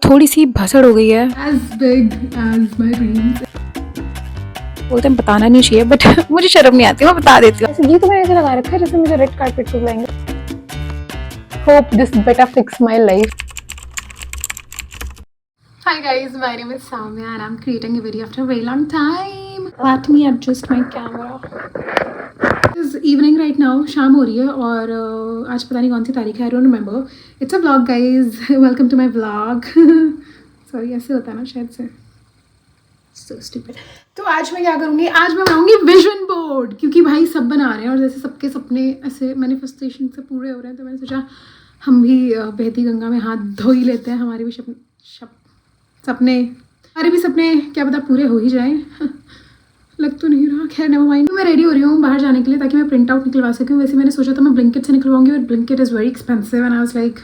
थोड़ी सी भसड़ हो गई है। as big as my dreams. बोलते हैं बताना नहीं चाहिए बट मुझे शर्म नहीं आती, मैं बता देती हूँ। ऐसे ये तो मैंने ऐसे लगा रखा है जैसे मुझे रेड कार्पेट पे बुलाएंगे। Hope this better fix my life. Hi guys, my name is Samya and I'm creating a video after a very long time. Let me adjust my camera. It's evening right now, शाम हो रही है और आज पता नहीं कौन सी तारीख है, I don't remember. It's a vlog guys. Welcome to my vlog. Sorry, ऐसे होता है ना शायद से. So stupid. तो आज मैं क्या करूँगी, आज मैं बनाऊँगी विजन बोर्ड, क्योंकि भाई सब बना रहे हैं और जैसे सबके सपने ऐसे मैनिफेस्टेशन से पूरे हो रहे हैं, तो मैंने सोचा हम भी बहती गंगा में हाथ धो ही लेते हैं, हमारे भी सपने क्या पता पूरे हो ही जाएं। लग तो नहीं रहा, खैर नेवर माइंड। मैं रेडी हो रही हूँ बाहर जाने के लिए ताकि मैं प्रिंट आउट निकलवा सकूँ। वैसे मैंने सोचा था मैं ब्लिंकिट से निकलवाऊंगी, but Blinkit is very expensive and I was like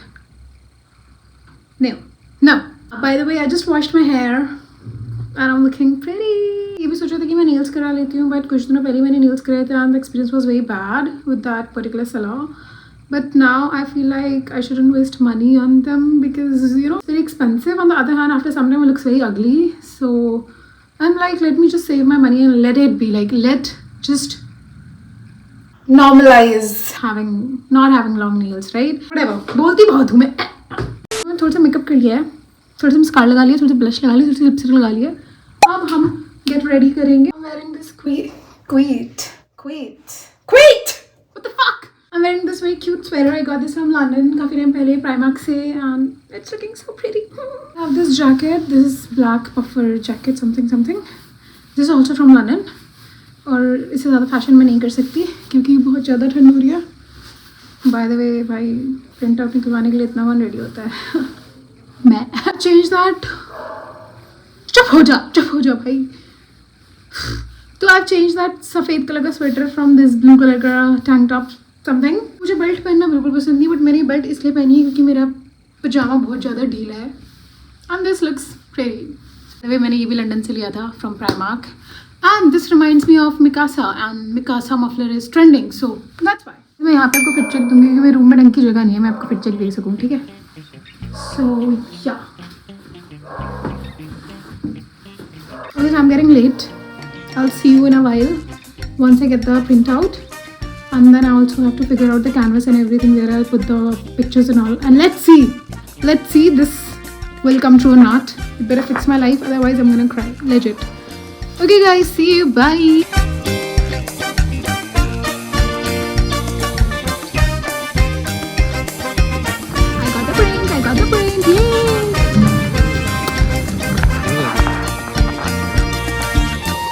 no. By the way I just washed my hair and I am looking pretty. ये भी सोचा था कि मैं नेल्स करा लेती हूँ, बट कुछ दिनों पहले मैंने नेल्स कराए थे and the experience was very bad with that particular salon. But now I feel like I shouldn't waste money on them because, you know, it's very expensive. On the other hand, after some time it looks very ugly. So I'm like, let me just save my money and let it be. Like, just normalize not having long nails, right? Whatever. बोलती बहुत हूँ मैं. थोड़ा सा makeup कर लिया है, थोड़ा सा मस्कारा लगा लिया, थोड़ा सा ब्लश लगा लिया, थोड़ी सी लिपस्टिक लगा लिया. अब हम get ready करेंगे. I'm wearing this quit. What the fuck? I'm wearing this very cute sweater. I got this from London काफ़ी टाइम पहले Primark से and it's looking so pretty. I have this jacket. This is black puffer jacket something. This is also from London. और इससे ज़्यादा fashion में नहीं कर सकती क्योंकि बहुत ज़्यादा ठंड हो रही है. By the way भाई प्रिंट आउट निकलवाने के लिए इतना कौन रेडी होता है. मैं change that. चुप हो जा भाई. तो I've changed that सफ़ेद कलर का sweater from this blue colour का टैंक टॉप समथिंग. मुझे बेल्ट पहनना बिल्कुल पसंद नहीं, बट मैंने बेल्ट इसलिए पहनी है क्योंकि मेरा पजामा बहुत ज़्यादा ढीला है एंड दिस लुक्स प्रीटी. वे मैंने ये भी लंदन से लिया था from Primark and this reminds me of Mikasa and Mikasa muffler is trending, so that's why. मैं यहाँ पे आपको फिट चेक दूंगी क्योंकि मेरे रूम में ढंग की जगह नहीं है, मैं आपको फिट चेक दे सकूँ, ठीक है. So yeah I am getting late. I will see you in a while once I get the printout. And then I also have to figure out the canvas and everything where I'll put the pictures and all. And let's see this will come true or not. It better fix my life, otherwise I'm gonna cry. Legit. Okay guys, see you. Bye. I got the print. Yay!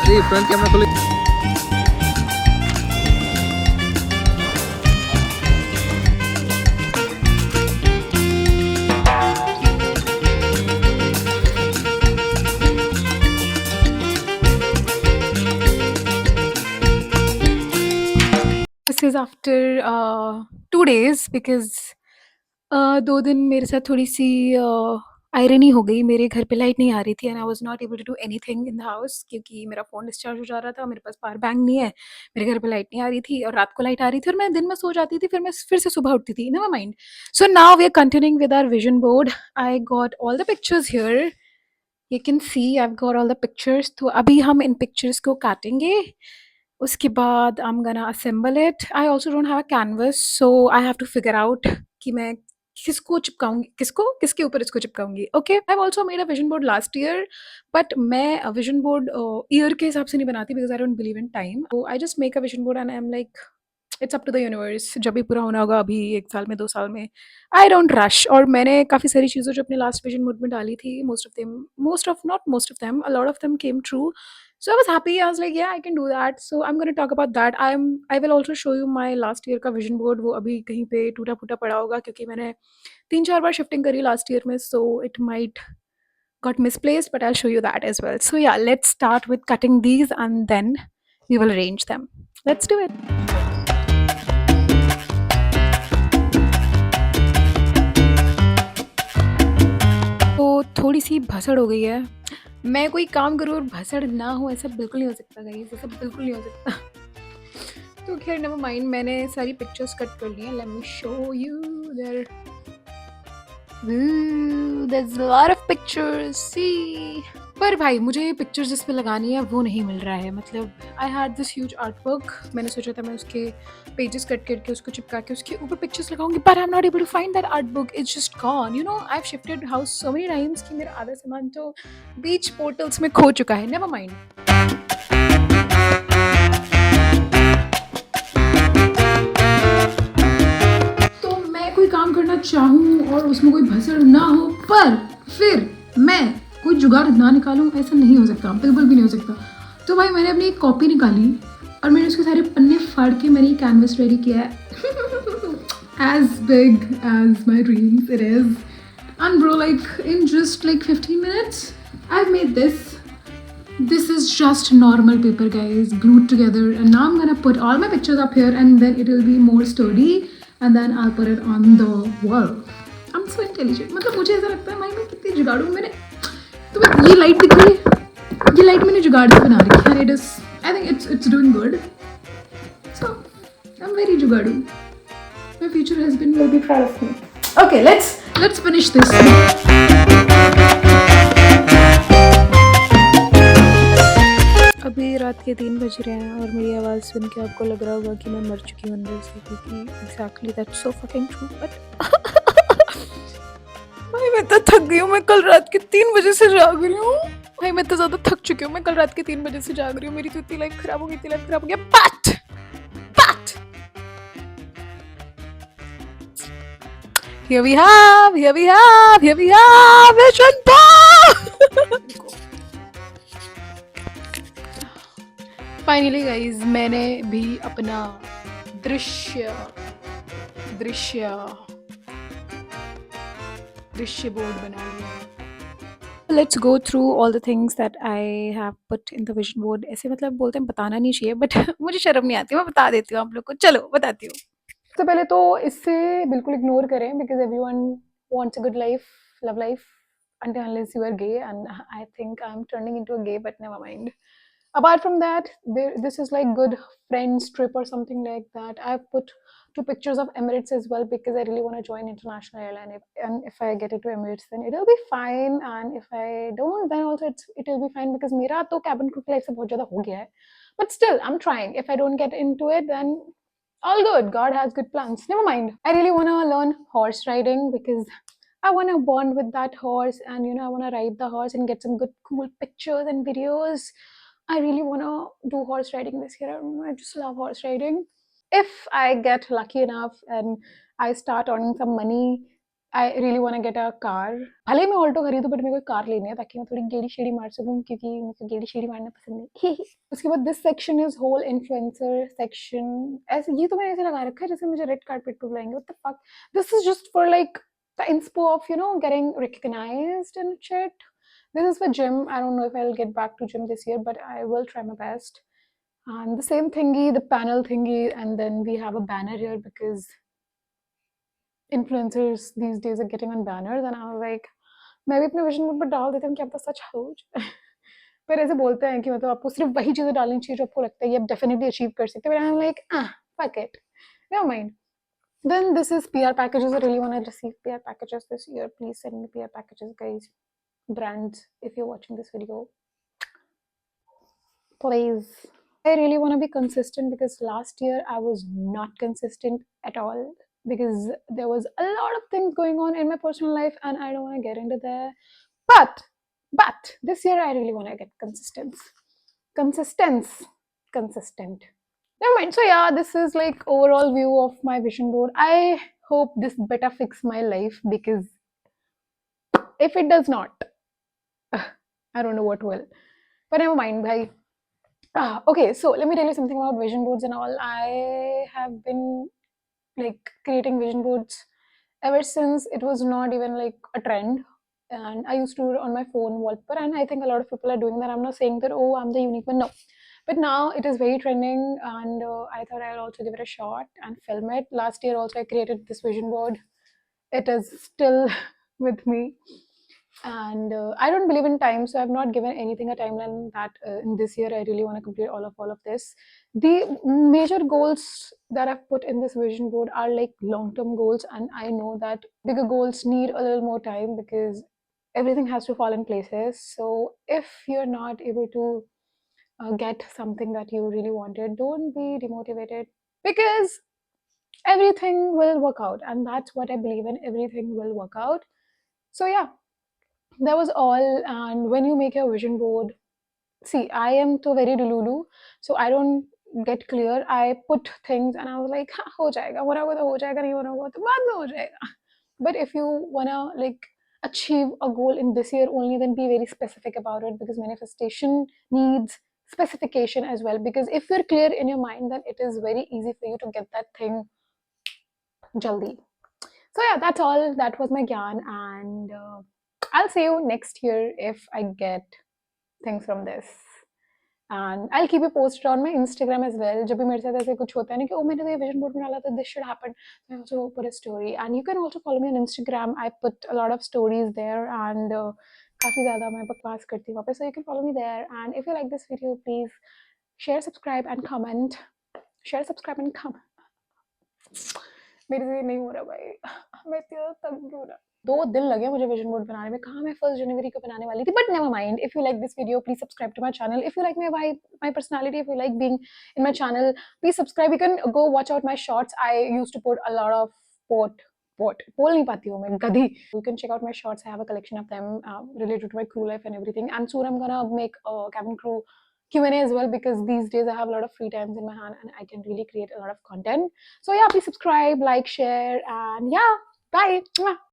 अरे front camera खोले. This is after 2 days because 2 दिन मेरे साथ थोड़ी सी irony हो गई. मेरे घर पे लाइट नहीं आ रही थी and I was not able to do anything in the house क्योंकि मेरा फ़ोन डिस्चार्ज हो जा रहा था. मेरे पास पावर बैंक नहीं है, मेरे घर पे लाइट नहीं आ रही थी और रात को लाइट आ रही थी और मैं दिन में सो जाती थी, फिर मैं फिर से सुबह उठती थी. Never mind. So now we are continuing with our vision board. I got all the pictures here. You can see I have got all the pictures. तो अभी हम इन पिक्चर्स को काटेंगे. उसके बाद I am gonna assemble it. I also don't have a canvas, so I have to figure out कि मैं किसके ऊपर इसको चिपकाऊंगी. Okay, I have also made a vision board last year, but मैं विजन बोर्ड ईयर के हिसाब से नहीं बनाती because I don't believe in time. So I just make a vision board and I am like it's up to the universe. जब भी पूरा होना होगा, अभी 1 साल में 2 साल में, आई डोंट रश. और मैंने काफ़ी सारी चीज़ें जो अपने लास्ट विजन बोर्ड में डाली थी, not most of them, a lot of them came true. So I was happy. I was like, yeah, I can do that. So I'm going to talk about that. I will also show you my last year का vision board. वो अभी कहीं पे टूटा-फूटा पड़ा होगा क्योंकि मैंने 3-4 बार शिफ्टिंग करी लास्ट ईयर में, so it might got misplaced, but I'll show you that as well. So yeah, let's start with cutting these and then we will arrange them. Let's do it. तो थोड़ी सी भसड़ हो गई है. मैं कोई काम करूँ और भसड़ ना हो, ऐसा बिल्कुल नहीं हो सकता गाइस, ऐसा बिल्कुल नहीं हो सकता. तो खैर नेवर माइंड. मैंने सारी पिक्चर्स कट कर ली हैं. Let me show you there. Ooh, there's a lot of pictures. See. पर भाई मुझे ये पिक्चर्स जिस पे लगानी है वो नहीं मिल रहा है मतलब I had this huge art work मैंने सोचा था मैं उसके पेजेस कट करके उसको चिपका के उसके ऊपर पिक्चर्स लगाऊंगी but I am not able to find that art book it's just gone you know I have shifted house so many times कि मेरा आधा सामान तो बीच पोर्टल्स में खो चुका है नेवर माइंड तो मैं कोई काम करना चाहूँ और उसमें कोई भसड़ ना हो पर फिर मैं कोई जुगाड़ ना निकालूं ऐसा नहीं हो सकता बिल्कुल भी नहीं हो सकता तो भाई मैंने अपनी एक कॉपी निकाली और मैंने उसके सारे पन्ने फाड़ के मैंने कैनवस रेडी किया है as big as my dreams it is and bro like in just like 15 minutes I've made this is just normal paper guys glued together and now I'm gonna put all my pictures up here and then it will be more sturdy and then I'll put it on the wall I'm so intelligent मतलब मुझे ऐसा लगता है भाई मैं कितनी जुगाड़ू हूँ मैंने तुम्हें ये लाइट दिख रही है ये लाइट मैंने जुगाड़ से बना रखी है it is I think it's doing good so I'm very जुगाड़ू my future husband will be proud of me okay let's finish this अभी रात के 3 बज रहे हैं और मेरी आवाज़ सुन के आपको लग रहा होगा कि मैं मर चुकी हूँ अंदर से क्योंकि exactly that's so fucking true but भाई मैं तो थक गई हूँ मैं कल रात के 3 बजे से जाग रही हूँ भाई मैं तो ज़्यादा थक चुकी हूँ मैं कल रात के 3 बजे से जाग रही हूँ मेरी तो इतनी लाइफ खराब हो गई इतनी लाइफ खराब हो गया but here we have Vision Board finally guys मैंने भी अपना दृश्य दृश्य दृश्य बोर्ड बना लिया let's go through all the things that I have put in the vision board ऐसे मतलब बोलते हैं बताना नहीं चाहिए बट मुझे शर्म नहीं आती मैं बता देती हूँ आप लोग को चलो बताती हूँ सबसे पहले तो इससे बिल्कुल इग्नोर करें because everyone wants a good life love life until unless you are gay and I think I'm turning into a gay but never mind apart from that this is like good friends trip or something like that I've put 2 pictures of Emirates as well because I really want to join international airline and if I get into Emirates then it'll be fine and if I don't then also it will be fine because mera to cabin crew life se bahut zyada ho gaya hai but still I'm trying if I don't get into it then all good God has good plans never mind I really want to learn horse riding because I want to bond with that horse and you know I want to ride the horse and get some good cool pictures and videos I really want to do horse riding this year I just love horse riding if I get lucky enough and I start earning some money I really want to get a car भले मैं Alto खरीदूं but मेरे को car लेनी है ताकि मैं थोड़ी गेड़ी शेड़ी मार सकूं क्योंकि मुझे गेड़ी शेड़ी मारना पसंद है उसके बाद this section is whole influencer section ऐसे ये तो मैंने ऐसे लगा रखा है जैसे मुझे रेड कार्पेट पे बुलाएंगे what the fuck this is just for like the inspo of you know getting recognized and shit this is for gym I don't know if I'll get back to gym this year but I will try my best and the same thingy the panel thingy and then we have a banner here because influencers these days are getting on banners and I was like मैं भी अपने vision board पर डाल देती हूँ कि आपका सच हो जाए पर ऐसे बोलते हैं कि मतलब आपको सिर्फ वही चीज़ें डालनी चाहिए जो आपको लगता है कि आप डेफिनेटली अचीव कर सकते हैं but I am like fuck it never mind Then this is PR packages. I really want to receive PR packages this year. Please send me PR packages, guys. Brands, if you're watching this video, please. I really want to be consistent because last year I was not consistent at all because there was a lot of things going on in my personal life and I don't want to get into there. But this year I really want to get consistent. Never mind. So yeah, this is like overall view of my vision board. I hope this better fix my life because if it does not, I don't know what will. But never mind, bhai. Okay, so let me tell you something about vision boards and all. I have been like creating vision boards ever since it was not even like a trend. And I used to do it on my phone wallpaper, and I think a lot of people are doing that. I'm not saying that, oh, I'm the unique one. No. But now it is very trending, and I thought I'll also give it a shot and film it. Last year, also, I created this vision board. It is still with me. And I don't believe in time, so I've not given anything a timeline that in this year I really want to complete all of this. The major goals that I've put in this vision board are like long term goals, and I know that bigger goals need a little more time because everything has to fall in places. So if you're not able to get something that you really wanted, don't be demotivated, because everything will work out, and that's what I believe in. Everything will work out. So yeah, that was all. And when you make your vision board, see, I am तो very delulu, so I don't get clear. I put things and I was like, हाँ, हो जाएगा, होना होगा तो हो जाएगा, नहीं होना होगा तो बाद में हो जाएगा. But if you wanna like achieve a goal in this year only, then be very specific about it, because manifestation needs specification as well. Because if you're clear in your mind, then it is very easy for you to get that thing jaldi. So yeah, that's all. That was my gyan, and I'll see you next year if I get things from this. And I'll keep you posted on my Instagram as well. जब भी मेरे साथ ऐसे कुछ होता है ना कि ओ मैंने तो ये vision board बना लिया था, this should happen, I also put a story. And you can also follow me on Instagram. I put a lot of stories there, and काफ़ी ज़्यादा मैं बकवास करती हूँ वहाँ पे. So you can follow me there. And if you like this video, please share, subscribe, and comment. Share, subscribe, and comment. मेरे से नहीं हो रहा भाई, मैं इतनी ज़्यादा तंग क्यों ना. 2 दिन लगे मुझे विजन बोर्ड बनाने में. कहाँ मैं 1 जनवरी को बनाने वाली थी. But never mind. If you like this video, please subscribe to my channel. If you like my personality, if you like being in my channel, please subscribe. You can go watch out my shorts. I used to put a lot of pot बोल नहीं पाती हूँ मैं, गधी. You can check out my shorts. I have a collection of them related to my crew life and everything. And soon I'm gonna make a cabin crew Q&A as well, because these days I have a lot of free times in my hand and I can really create a lot of content. So yeah, please subscribe, like, share, and yeah, bye. Mwah.